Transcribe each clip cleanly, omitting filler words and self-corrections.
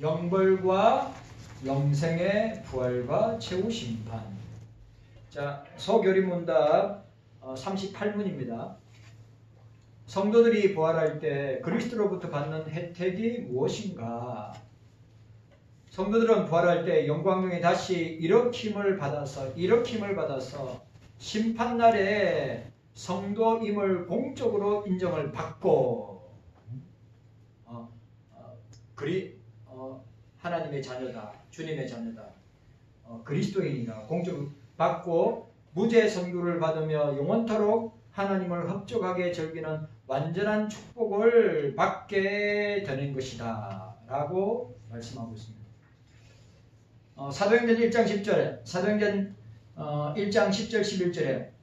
영벌과 영생의 부활과 최후 심판. 자, 소교리문답 38문입니다. 성도들이 부활할 때 그리스도로부터 받는 혜택이 무엇인가? 성도들은 부활할 때 영광 중에 다시 일으킴을 받아서 심판날에 성도임을 공적으로 인정을 받고 하나님의 자녀다, 주님의 자녀다, 그리스도인이다 공적으로 받고 무죄 선고를 받으며 영원토록 하나님을 흡족하게 즐기는 완전한 축복을 받게 되는 것이다 라고 말씀하고 있습니다. 사도행전 1장 10절에 사도행전 1장 10절 11절에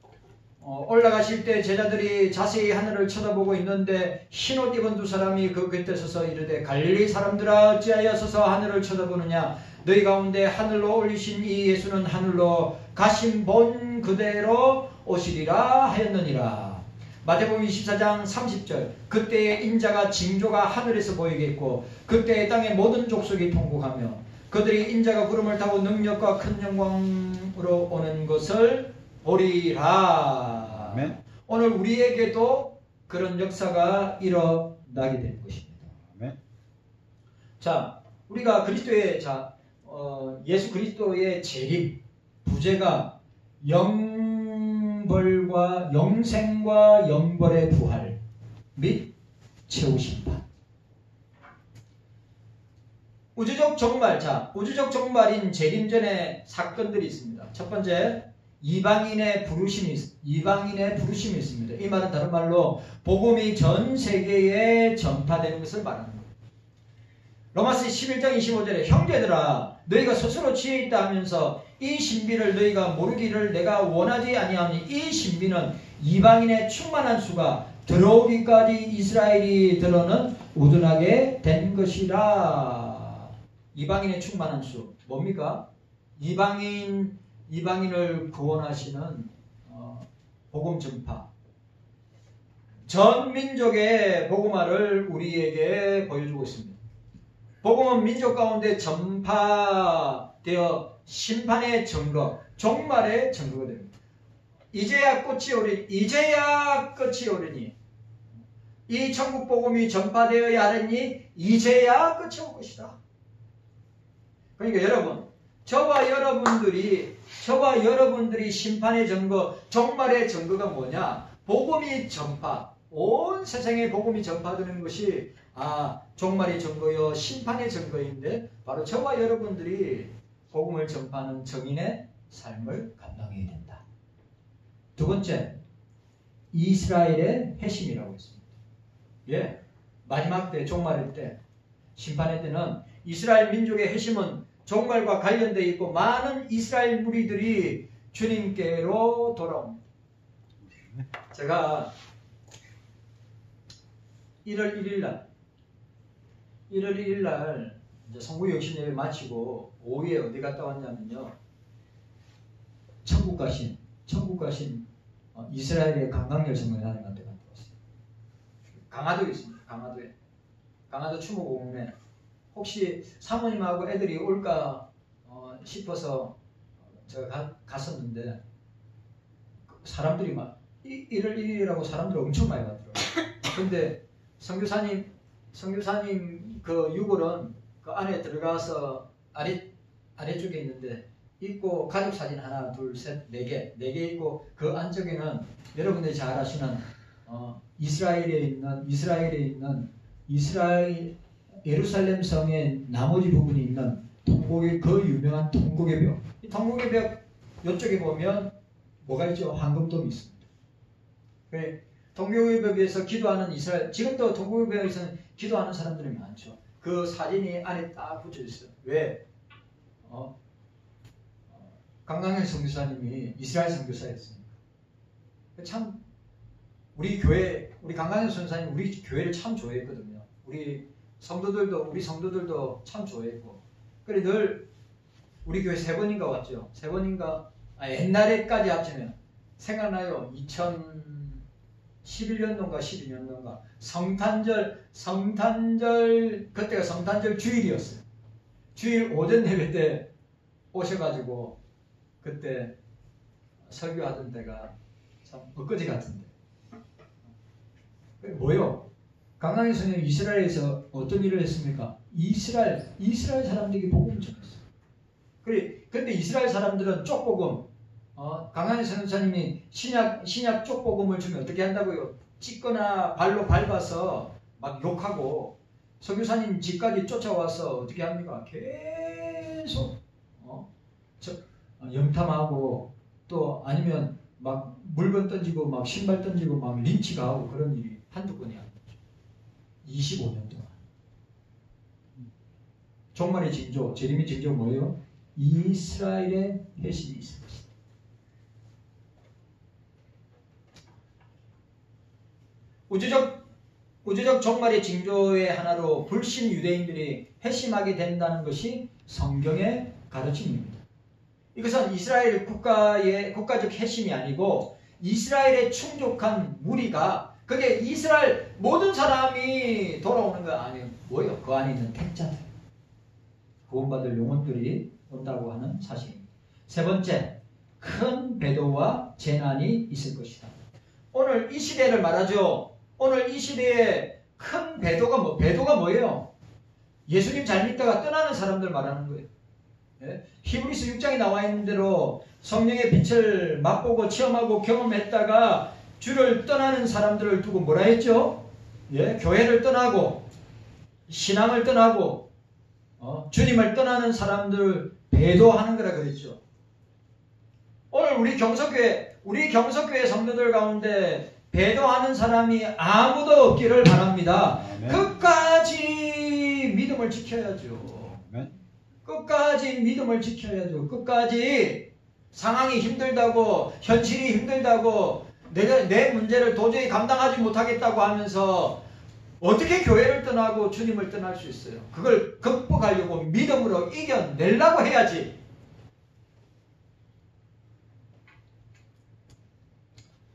올라가실 때 제자들이 자세히 하늘을 쳐다보고 있는데 흰옷 입은 두 사람이 그 곁에 서서 이르되 갈릴리 사람들아 어찌하여 서서 하늘을 쳐다보느냐 너희 가운데 하늘로 올리신 이 예수는 하늘로 가신 본 그대로 오시리라 하였느니라. 마태복음 24장 30절 그때에 인자가 징조가 하늘에서 보이겠고 그때에 땅의 모든 족속이 통곡하며 그들이 인자가 구름을 타고 능력과 큰 영광으로 오는 것을 보리라. 아멘. 오늘 우리에게도 그런 역사가 일어나게 될 것입니다. 아멘. 자, 우리가 그리스도의 예수 그리스도의 재림, 부재가 영벌과 영생과 영벌의 부활 및 최후 심판. 우주적 종말, 우주적 종말인 재림 전에 사건들이 있습니다. 첫 번째, 이방인의 부르심이 있습니다. 이 말은 다른 말로 복음이 전 세계에 전파되는 것을 말하는 겁니다. 로마서 11장 25절에 형제들아 너희가 스스로 지혜 있다 하면서 이 신비를 너희가 모르기를 내가 원하지 아니하니 이 신비는 이방인의 충만한 수가 들어오기까지 이스라엘이 들어는 우둔하게 된 것이라. 이방인의 충만한 수 뭡니까? 이방인을 구원하시는 복음 전파, 전 민족의 복음화를 우리에게 보여주고 있습니다. 복음은 민족 가운데 전파되어 심판의 증거, 종말의 증거가 됩니다. 이제야 끝이 오리니 이 천국 복음이 전파되어야 하니 이제야 끝이 올 것이다. 그러니까 여러분, 저와 여러분들이 심판의 증거, 종말의 증거가 뭐냐? 복음이 전파, 온 세상에 복음이 전파되는 것이 종말의 증거요, 심판의 증거인데 바로 저와 여러분들이 복음을 전파하는 증인의 삶을 감당해야 된다. 두 번째, 이스라엘의 회심이라고 했습니다. 예, 마지막 때, 종말의 때, 심판의 때는 이스라엘 민족의 회심은 종말과 관련되어 있고 많은 이스라엘 무리들이 주님께로 돌아옵니다. 제가 1월 1일 날 이제 성부 역신 예배 마치고 오후에 어디 갔다 왔냐면요, 천국 가신 이스라엘의 관광열성을 하나님한테 갔다 왔어요. 강화도에 있습니다. 강화도 추모공원에 혹시 사모님하고 애들이 올까 싶어서 제가 갔었는데 사람들이 막 1월 1일이라고 사람들이 엄청 많이 왔더라고요. 근데 선교사님 그 유골은 그 안에 들어가서 아래쪽에 있는데 있고 가족 사진 하나 둘 셋 네 개 있고 그 안쪽에는 여러분들이 잘 아시는 이스라엘에 있는 이스라엘 예루살렘 성의 나머지 부분이 있는 동곡의 그 유명한 동곡의 벽. 이 동곡의 벽 이쪽에 보면 뭐가 있죠? 황금돔이 있습니다. 동곡의 벽에서 기도하는 이스라엘, 지금도 동곡의 벽에서는 기도하는 사람들이 많죠. 그 사진이 안에 딱 붙여 있어요. 왜? 강강현 선교사님이 이스라엘 선교사였으니까. 참 우리 강강현 선교사님 우리 교회를 참 좋아했거든요. 우리 성도들도 참 좋아했고, 그래 늘 우리 교회 3번인가 왔죠. 3번인가 옛날에까지 합치면 생각나요. 2011년도인가 12년도인가 성탄절 그때가 성탄절 주일이었어요. 주일 오전 예배 때 오셔가지고 그때 설교하던 데가 참 엊그제 같은데. 뭐요? 강강희 선생님 이스라엘에서 어떤 일을 했습니까? 이스라엘 사람들에게 복음을 전했어요. 근데 이스라엘 사람들은 쪽복음, 강강희 선생님이 신약 쪽복음을 주면 어떻게 한다고요? 찢거나 발로 밟아서 막 욕하고, 선교사님 집까지 쫓아와서 어떻게 합니까? 계속 염탐하고, 또 아니면 막 물건 던지고 막 신발 던지고 막 린치가 하고 그런 일이 한두 건이 아니죠. 25년 동안. 종말의 징조, 재림의 징조 뭐예요? 이스라엘의 회심이 있을 것이다. 우주적 종말의 징조의 하나로 불신 유대인들이 회심하게 된다는 것이 성경의 가르침입니다. 이것은 이스라엘 국가적 회심이 아니고 이스라엘의 충족한 무리가, 그게 이스라엘 모든 사람이 돌아오는 거 아니에요. 뭐예요? 그 안에 있는 택자들, 구원받을 영혼들이 온다고 하는 사실입니다. 세 번째, 큰 배도와 재난이 있을 것이다. 오늘 이 시대를 말하죠. 오늘 이 시대에 큰 배도가 뭐예요? 예수님 잘 믿다가 떠나는 사람들 말하는 거예요. 예? 히브리서 6장에 나와 있는 대로 성령의 빛을 맛보고 체험하고 경험했다가 주를 떠나는 사람들을 두고 뭐라 했죠? 예? 교회를 떠나고 신앙을 떠나고 주님을 떠나는 사람들을 배도하는 거라 그랬죠. 오늘 우리 경석교회 성도들 가운데 배도하는 사람이 아무도 없기를 바랍니다. 아멘. 끝까지 믿음을 지켜야죠. 아멘. 끝까지 믿음을 지켜야죠. 끝까지 상황이 힘들다고, 현실이 힘들다고, 내 문제를 도저히 감당하지 못하겠다고 하면서 어떻게 교회를 떠나고 주님을 떠날 수 있어요? 그걸 극복하려고 믿음으로 이겨내려고 해야지.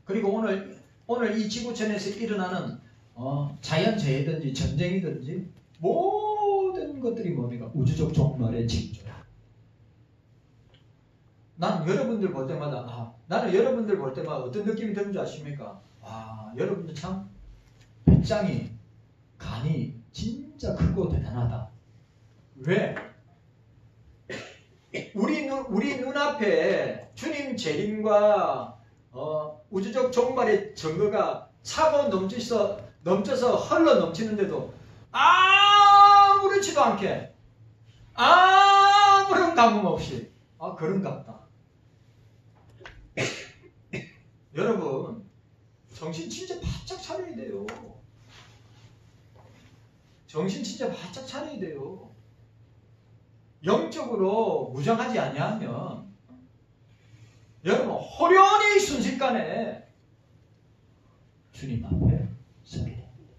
그리고 오늘 이 지구촌에서 일어나는 자연재해든지 전쟁이든지 모든 것들이 뭡니까? 우주적 종말의 징조야. 나는 여러분들 볼 때마다 어떤 느낌이 드는 줄 아십니까? 여러분들 참 배짱이, 간이 진짜 크고 대단하다. 왜? 우리 눈앞에 주님 재림과 우주적 종말의 증거가 차고 넘쳐서 흘러 넘치는데도 아무렇지도 않게, 아무런 감흥 없이 그런갑다. 여러분, 정신 진짜 바짝 차려야 돼요. 정신 진짜 바짝 차려야 돼요. 영적으로 무장하지 아니하면 여러분 호련히 순식간에 주님 앞에 서게 됩니다.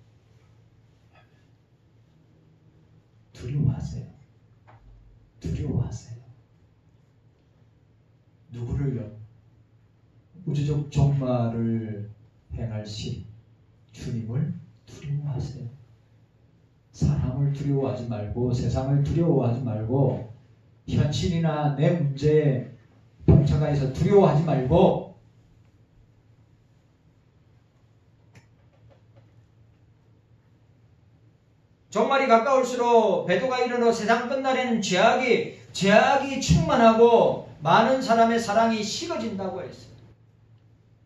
두려워하세요. 두려워하세요. 누구를요? 우주적 종말을 행하실 주님을 두려워하세요. 사람을 두려워하지 말고, 세상을 두려워하지 말고, 현실이나 내 문제에 동참해서 두려워하지 말고, 종말이 가까울수록 배도가 일어나 세상 끝날에는 죄악이 충만하고 많은 사람의 사랑이 식어진다고 했어요.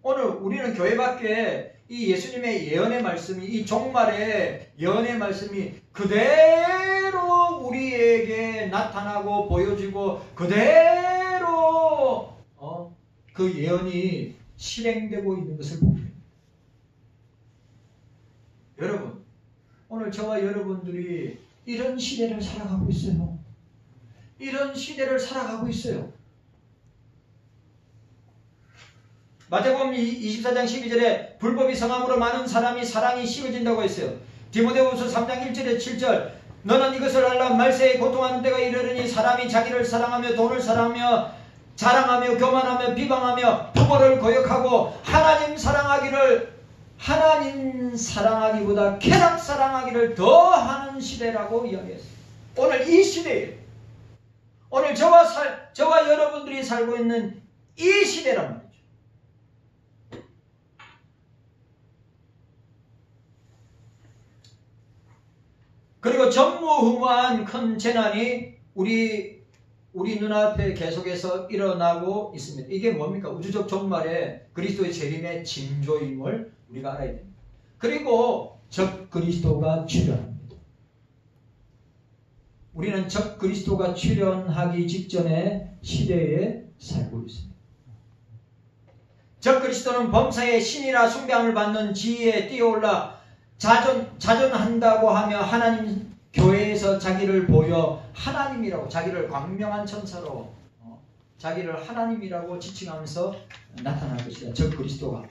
오늘 우리는 교회 밖에 이 예수님의 예언의 말씀이, 이 종말의 예언의 말씀이 그대로 우리에게 나타나고 보여지고 그대로 그 예언이 실행되고 있는 것을 봅니다. 여러분, 오늘 저와 여러분들이 이런 시대를 살아가고 있어요. 이런 시대를 살아가고 있어요. 마태복음 24장 12절에 불법이 성함으로 많은 사랑이 식어진다고 했어요. 디모데후서 3장 1절에 7절, 너는 이것을 알라. 말세에 고통하는 때가 이르르니 사람이 자기를 사랑하며 돈을 사랑하며 자랑하며 교만하며 비방하며 부모를 거역하고 하나님 사랑하기보다 쾌락 사랑하기를 더하는 시대라고 이야기했어요. 오늘 이 시대에 오늘 저와 여러분들이 살고 있는 이 시대란 말이죠. 그리고 전무후무한 큰 재난이 우리 눈앞에 계속해서 일어나고 있습니다. 이게 뭡니까? 우주적 종말에 그리스도의 재림의 징조임을 우리가 알아야 됩니다. 그리고 적 그리스도가 출현합니다. 우리는 적 그리스도가 출현하기 직전의 시대에 살고 있습니다. 적 그리스도는 범사의 신이라 숭배함을 받는 지위에 뛰어올라 자전한다고 하며 하나님 교회에서 자기를 보여 하나님이라고, 자기를 광명한 천사로 자기를 하나님이라고 지칭하면서 나타날 것이다. 적 그리스도가.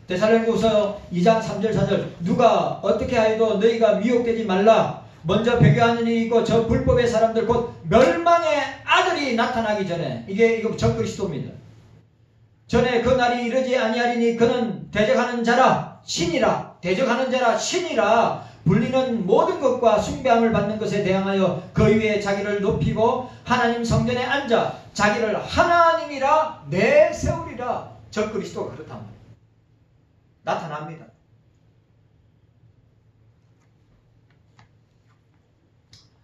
데살로니가후서 2장 3절 4절 누가 어떻게 하여도 너희가 미혹되지 말라. 먼저 배교하는 일이 있고 저 불법의 사람들 곧 멸망의 아들이 나타나기 전에, 이거 적 그리스도입니다. 전에 그 날이 이르지 아니하리니 그는 대적하는 자라 신이라, 대적하는 자라 신이라 불리는 모든 것과 숭배함을 받는 것에 대항하여 그 위에 자기를 높이고 하나님 성전에 앉아 자기를 하나님이라 내세우리라. 적 그리스도가 그렇단 말이에요. 나타납니다.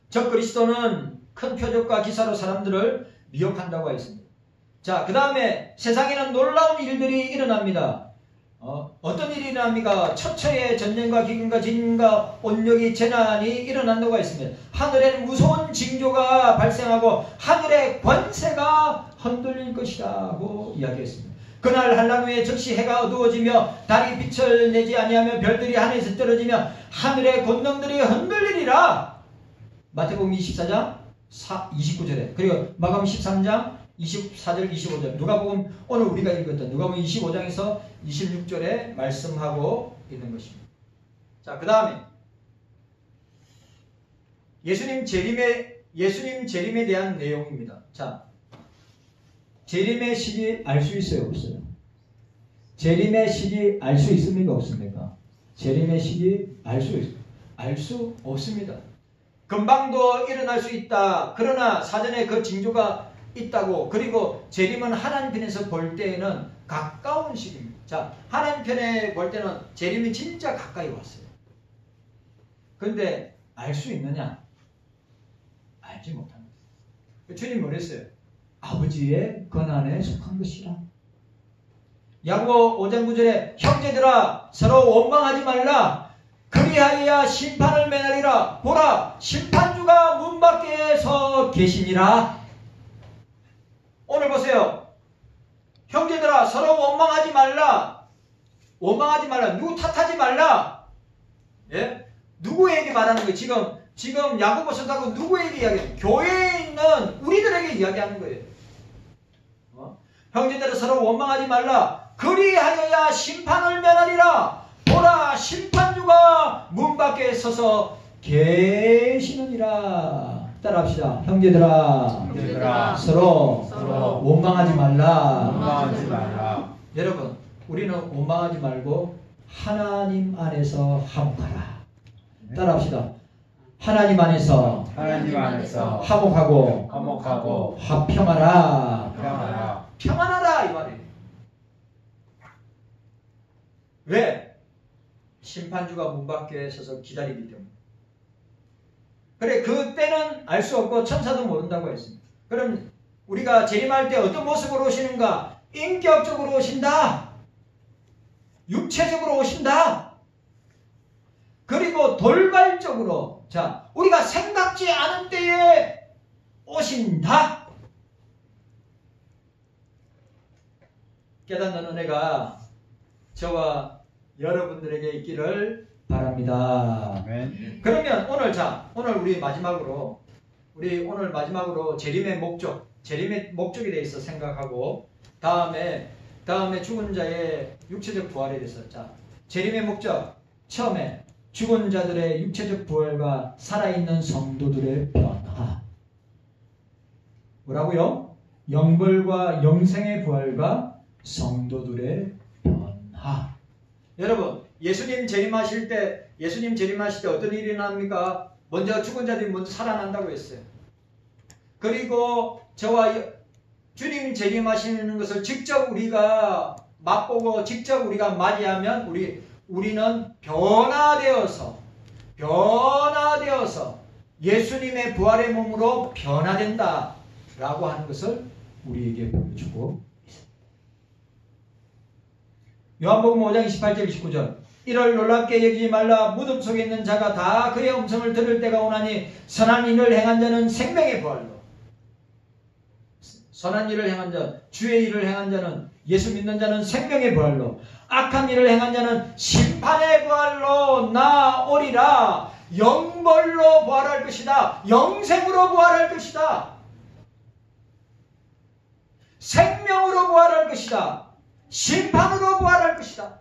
적 그리스도는 큰 표적과 기사로 사람들을 미혹한다고 했습니다. 자, 그 다음에 세상에는 놀라운 일들이 일어납니다. 어떤 일이 일어납니까? 처처에 전쟁과 기근과 진과 온역이 재난이 일어난다고 했습니다. 하늘에는 무서운 징조가 발생하고 하늘의 권세가 흔들릴 것이라고 이야기했습니다. 그날 한란 후에 즉시 해가 어두워지며 달이 빛을 내지 아니하며 별들이 하늘에서 떨어지며 하늘의 권능들이 흔들리리라. 마태복음 24장 29절에, 그리고 마가복음 13장 24절 25절, 누가복음 오늘 우리가 읽었던 누가복음 25장에서 26절에 말씀하고 있는 것입니다. 자, 그 다음에 예수님 재림에 대한 내용입니다. 자, 재림의 시기 알 수 있어요, 없어요? 재림의 시기 알 수 있습니까, 없습니까? 재림의 시기 알 수 없습니다. 금방도 일어날 수 있다. 그러나 사전에 그 징조가 있다고. 그리고 재림은 하나님 편에서 볼 때에는 가까운 시기입니다. 자, 하나님 편에 볼 때는 재림이 진짜 가까이 왔어요. 그런데 알 수 있느냐? 알지 못합니다. 주님 뭐랬어요? 아버지의 권한에 속한 것이라. 야고보 5장 9절에 형제들아 서로 원망하지 말라. 그리하여야 심판을 면하리라. 보라, 심판주가 문 밖에 서 계시니라. 오늘 보세요. 형제들아 서로 원망하지 말라. 원망하지 말라. 누구 탓하지 말라. 예? 누구에게 말하는 거예요? 지금 야고보 서다고 누구에게 이야기해요? 교회에 있는 우리들에게 이야기하는 거예요. 형제들아 서로 원망하지 말라. 그리하여야 심판을 면하리라. 보라, 심판주가 문 밖에 서서 계시느니라. 따라합시다. 형제들아 서로 원망하지 말라. 여러분, 우리는 원망하지 말고 하나님 안에서 화목하라. 따라합시다. 하나님 안에서 화목하고 화평하라. 평안하라 이 말이에요. 왜? 심판주가 문 밖에 서서 기다리기 때문에. 그래, 그때는 알 수 없고 천사도 모른다고 했습니다. 그럼 우리가 재림할 때 어떤 모습으로 오시는가? 인격적으로 오신다. 육체적으로 오신다. 그리고 돌발적으로, 자, 우리가 생각지 않은 때에 오신다. 깨닫는 은혜가 저와 여러분들에게 있기를 바랍니다. 아멘. 그러면 오늘 우리 마지막으로 재림의 목적에 대해서 생각하고 다음에 죽은 자의 육체적 부활에 대해서, 자, 재림의 목적, 처음에 죽은 자들의 육체적 부활과 살아있는 성도들의 변화. 뭐라고요? 영벌과 영생의 부활과 성도들의 변화. 여러분, 예수님 재림하실 때 어떤 일이 일어납니까? 먼저 죽은 자들이 먼저 살아난다고 했어요. 그리고 저와 주님 재림하시는 것을 직접 우리가 맛보고 직접 우리가 맞이하면 우리는 변화되어서 예수님의 부활의 몸으로 변화된다 라고 하는 것을 우리에게 보여주고 있습니다. 요한복음 5장 28절 29절 이를 놀랍게 여기지 말라. 무덤 속에 있는 자가 다 그의 음성을 들을 때가 오나니 선한 일을 행한 자는 생명의 부활로, 선한 일을 행한 자, 주의 일을 행한 자는, 예수 믿는 자는 생명의 부활로, 악한 일을 행한 자는 심판의 부활로 나오리라. 영벌로 부활할 것이다. 영생으로 부활할 것이다. 생명으로 부활할 것이다. 심판으로 부활할 것이다.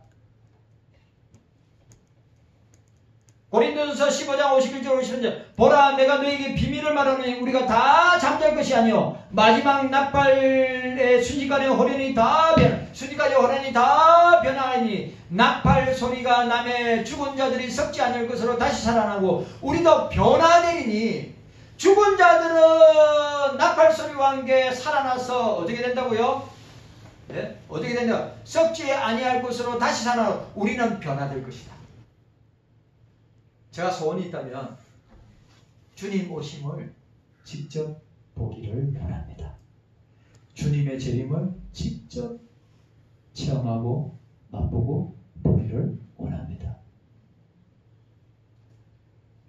고린도전서 15장 51절 52절 보라 내가 너에게 비밀을 말하노니 우리가 다 잠잘 것이 아니요 마지막 나팔의 순식간에 호련히 다 변하니 나팔 소리가 나매 죽은 자들이 썩지 않을 것으로 다시 살아나고 우리도 변화되리니 죽은 자들은 나팔 소리와 함께 살아나서 어떻게 된다고요? 네? 어떻게 된다? 썩지 아니할 것으로 다시 살아나고 우리는 변화될 것이다. 제가 소원이 있다면 주님 오심을 직접 보기를 원합니다. 주님의 재림을 직접 체험하고 맛보고 보기를 원합니다.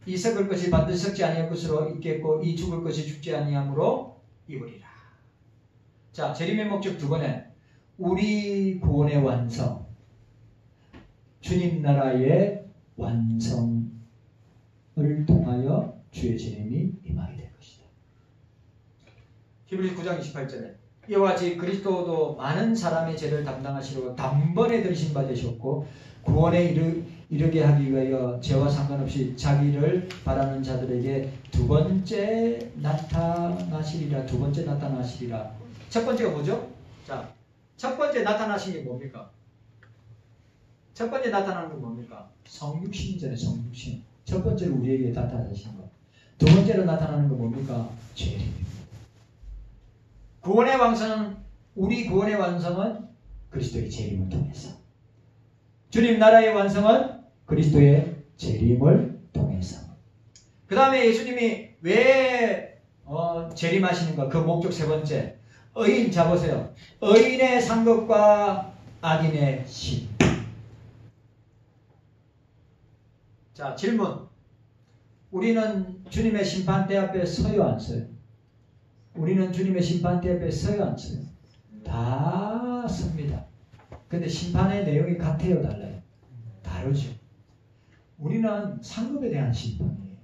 이 썩을 것이 반드시 썩지 아니할 것으로 있겠고 이 죽을 것이 죽지 아니함으로 입으리라. 자, 재림의 목적 두 번에 우리 구원의 완성, 주님 나라의 완성을 통하여 주의 재림이 임하게 될 것이다. 히브리서 9장 28절에 이와 같이 그리스도도 많은 사람의 죄를 담당하시려고 단번에 들으신 바 되셨고 구원에 이르게 하기 위하여 죄와 상관없이 자기를 바라는 자들에게 두 번째 나타나시리라. 첫 번째가 뭐죠? 자, 첫 번째 나타나신 게 뭡니까? 첫 번째 나타나는 건 뭡니까? 성육신이잖아요. 성육신. 첫 번째로 우리에게 나타나신 것. 두 번째로 나타나는 건 뭡니까? 재림입니다. 구원의 완성은, 우리 구원의 완성은 그리스도의 재림을 통해서. 주님 나라의 완성은 그리스도의 재림을 통해서. 그 다음에 예수님이 왜 재림하시는가? 그 목적 세 번째. 의인, 잡으세요. 의인의 상급과 악인의 심판. 자, 질문. 우리는 주님의 심판대 앞에 서요, 안 서요? 우리는 주님의 심판대 앞에 서요, 안 서요? 다 섭니다. 근데 심판의 내용이 같아요, 달라요? 다르죠. 우리는 상급에 대한 심판이에요.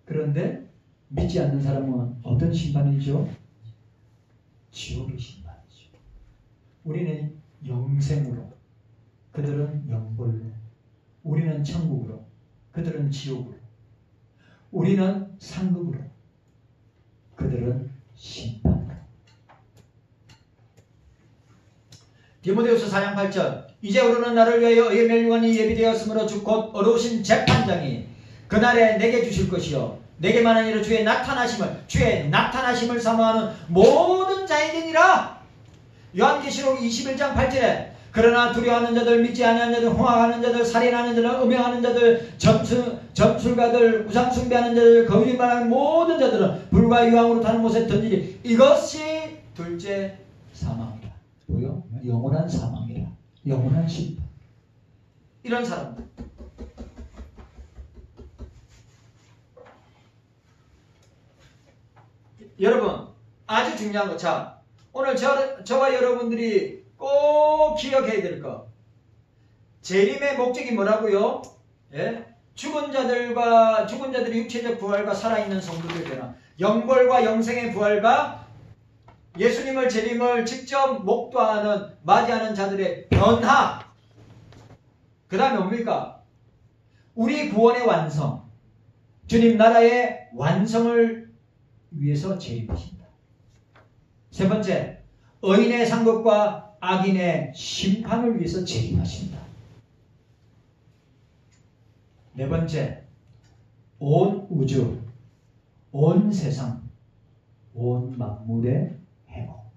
그런데 믿지 않는 사람은 어떤 심판이죠? 지옥의 심판이죠. 우리는 영생으로, 그들은 영벌로, 우리는 천국으로, 그들은 지옥으로, 우리는 상급으로, 그들은 심판으로. 디모데후서 4장 8절 이제 오르는 날을 위하여 의의 멸류관이 예비되었으므로 주 곧 어려우신 재판장이 그날에 내게 주실 것이요 내게만한 이로 주의 나타나심을 사모하는 모든 자에게니라. 요한계시록 21장 8절에 그러나 두려워하는 자들, 믿지 아니하는 자들, 홍악하는 자들, 살인하는 자들, 음행하는 자들, 점술가들, 우상숭배하는 자들, 거짓말하는 모든 자들은 불과 유황으로 타는 못에 던지리. 이것이 둘째 사망이라. 뭐요? 영원한 사망이라. 영원한 심판. 이런 사람들. 여러분, 아주 중요한 거. 자, 오늘 저와 여러분들이 꼭 기억해야 될 것. 재림의 목적이 뭐라고요? 예? 죽은 자들이 육체적 부활과 살아있는 성도들 되나 영벌과 영생의 부활과 예수님을 재림을 직접 목도하는 맞이하는 자들의 변화. 그 다음에 뭡니까? 우리 구원의 완성. 주님 나라의 완성을 위해서 재림하신다. 세 번째, 의인의 상급과 악인의 심판을 위해서 재림하신다. 네 번째, 온 우주, 온 세상, 온 만물의 회복.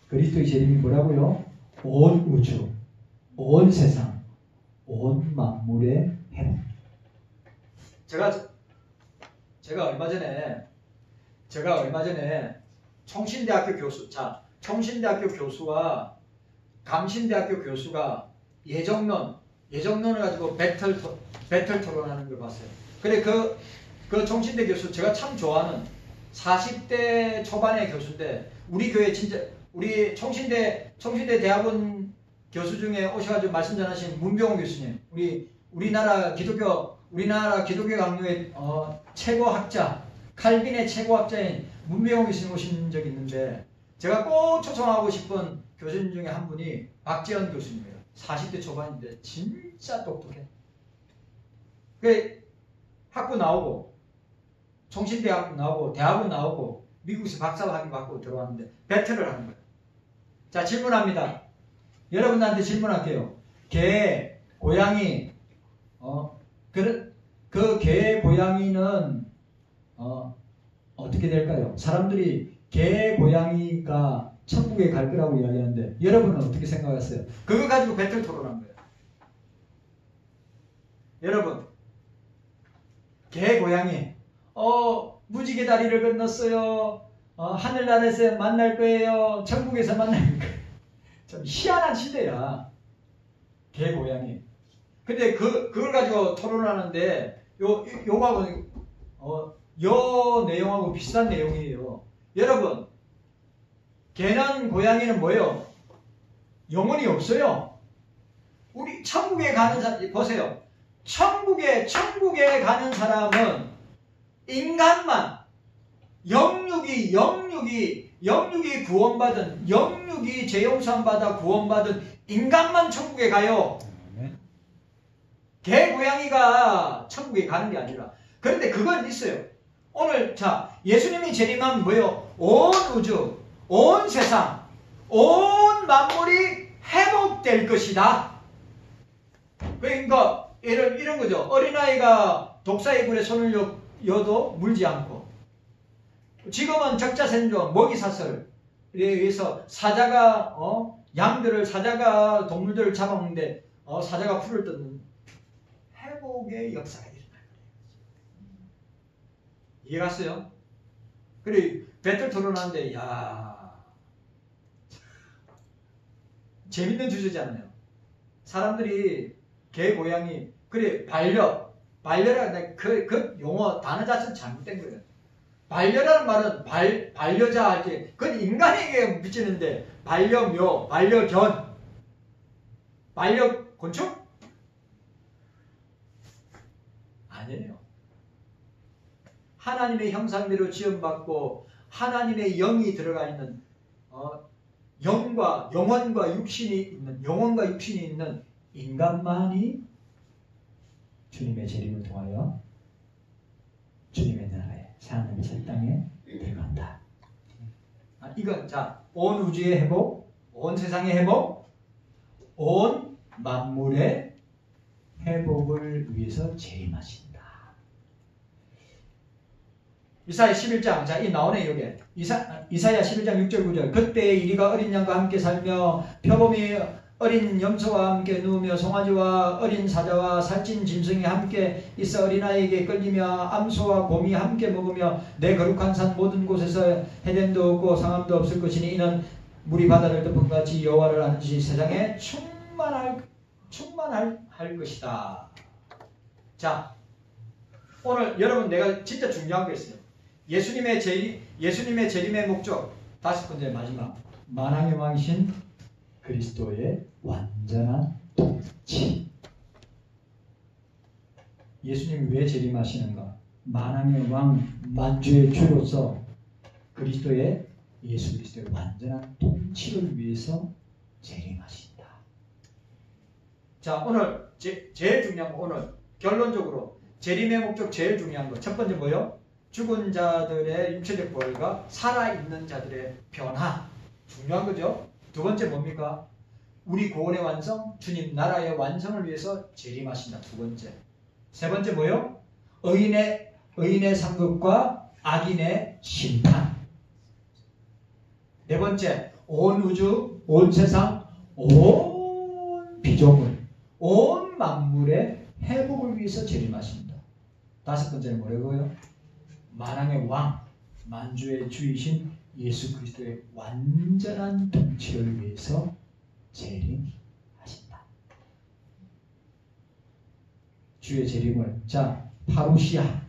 그리스도의 재림이 뭐라고요? 온 우주, 온 세상, 온 만물의 회복. 제가 얼마 전에 총신대학교 교수, 총신대학교 교수와 감신대학교 교수가 예정론을 가지고 배틀 토론하는 걸 봤어요. 근데 그 총신대 교수, 제가 참 좋아하는 40대 초반의 교수인데, 우리 교회 진짜, 우리 총신대 대학원 교수 중에 오셔가지고 말씀 전하신 문병호 교수님, 우리나라 기독교 강요의 최고 학자, 칼빈의 최고 학자인 문병호 교수님 오신 적이 있는데, 제가 꼭 초청하고 싶은 교수님 중에 한 분이 박재현 교수님이에요. 40대 초반인데 진짜 똑똑해. 그 학부 나오고 총신대학 나오고 대학원 나오고 미국에서 박사학위 받고 들어왔는데 배틀을 하는 거예요. 자, 질문합니다. 여러분들한테 질문할게요. 개, 고양이, 그 개, 고양이는 어떻게 될까요? 사람들이 개, 고양이가 천국에 갈 거라고 이야기하는데 여러분은 어떻게 생각하세요? 그거 가지고 배틀 토론한 거예요. 여러분, 개, 고양이, 무지개 다리를 건넜어요. 하늘나라에서 만날 거예요. 천국에서 만날 거예요. 좀 희한한 시대야. 개, 고양이. 근데 그걸 가지고 토론하는데 요거하고 요 내용하고 비슷한 내용이에요. 여러분, 개는 고양이는 뭐예요? 영혼이 없어요. 우리 천국에 가는 사람 보세요. 천국에 가는 사람은 인간만 영육이 구원받은, 영육이 죄용서함 받아 구원받은 인간만 천국에 가요. 개, 고양이가 천국에 가는 게 아니라. 그런데 그건 있어요. 오늘 예수님이 재림하면 뭐예요? 온 우주, 온 세상, 온 만물이 회복될 것이다. 그러니까 이런 거죠. 어린아이가 독사의 굴에 손을 여도 물지 않고, 지금은 적자생존, 먹이사슬에 의해서 사자가 동물들을 잡아먹는데 사자가 풀을 뜯는 회복의 역사가 일어나요. 이해갔어요? 그래, 배틀 토론하는데, 재밌는 주제잖아요. 사람들이 개, 고양이, 그래, 반려라, 그 용어, 단어 자체는 잘못된 거예요. 반려라는 말은 반려자 할 때, 그건 인간에게 비치는데, 반려묘, 반려견, 반려곤충? 아니에요. 하나님의 형상대로 지음받고 하나님의 영이 들어가 있는 영혼과 육신이 있는 인간만이 주님의 재림을 통하여 주님의 나라에 하나님의 새 땅에 들어간다. 이건 온 우주의 회복, 온 세상의 회복, 온 만물의 회복을 위해서 재림하신다. 이사야 11장, 이 나오네, 여기. 이사야 11장 6절 9절. 그때 이리가 어린 양과 함께 살며 표범이 어린 염소와 함께 누우며 송아지와 어린 사자와 살찐 짐승이 함께 있어 어린아이에게 끌리며 암소와 곰이 함께 먹으며 내 거룩한 산 모든 곳에서 해됨도 없고 상함도 없을 것이니 이는 물이 바다를 덮은 같이 여호와를 아는 지 세상에 충만할 것이다. 자, 오늘 여러분, 내가 진짜 중요한 게 있어요. 예수님의 재림의 목적, 5번째 마지막, 만왕의 왕이신 그리스도의 완전한 통치. 예수님이 왜 재림하시는가? 만왕의 왕, 만주의 주로서 예수 그리스도의 완전한 통치를 위해서 재림하신다. 자, 오늘 제일 중요한 거, 오늘 결론적으로 재림의 목적 제일 중요한 거, 첫 번째 뭐요? 죽은 자들의 육체적 부활과 살아있는 자들의 변화. 중요한 거죠. 두 번째 뭡니까? 우리 구원의 완성, 주님 나라의 완성을 위해서 재림하신다. 두 번째. 세 번째 뭐요? 의인의 상급과 악인의 심판. 네 번째, 온 우주, 온 세상, 온 피조물, 온 만물의 회복을 위해서 재림하십니다. 다섯 번째는 뭐라고요? 만왕의 왕, 만주의 주이신 예수 그리스도의 완전한 통치를 위해서 재림하신다. 주의 재림을, 자, 파루시아,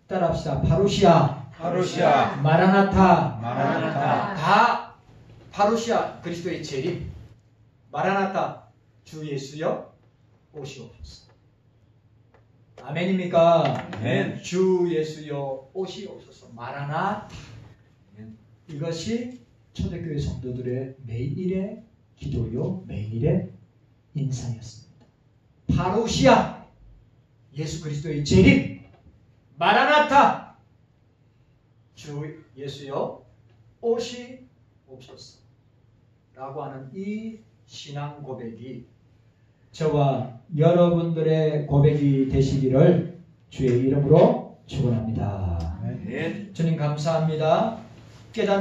따라합시다. 파루시아, 파루시아, 마라나타, 마라나타. 다 파루시아, 그리스도의 재림, 마라나타, 주 예수여 오시옵소서. 아멘입니까? 아멘. 주 예수여 오시옵소서. 마라나타. 이것이 초대교회 성도들의 매일의 기도요, 매일의 인사였습니다. 파루시아, 예수 그리스도의 재림, 마라나타, 주 예수여 오시옵소서 라고 하는 이 신앙 고백이 저와 여러분들의 고백이 되시기를 주의 이름으로 축원합니다. 아멘. 주님 감사합니다. 깨닫는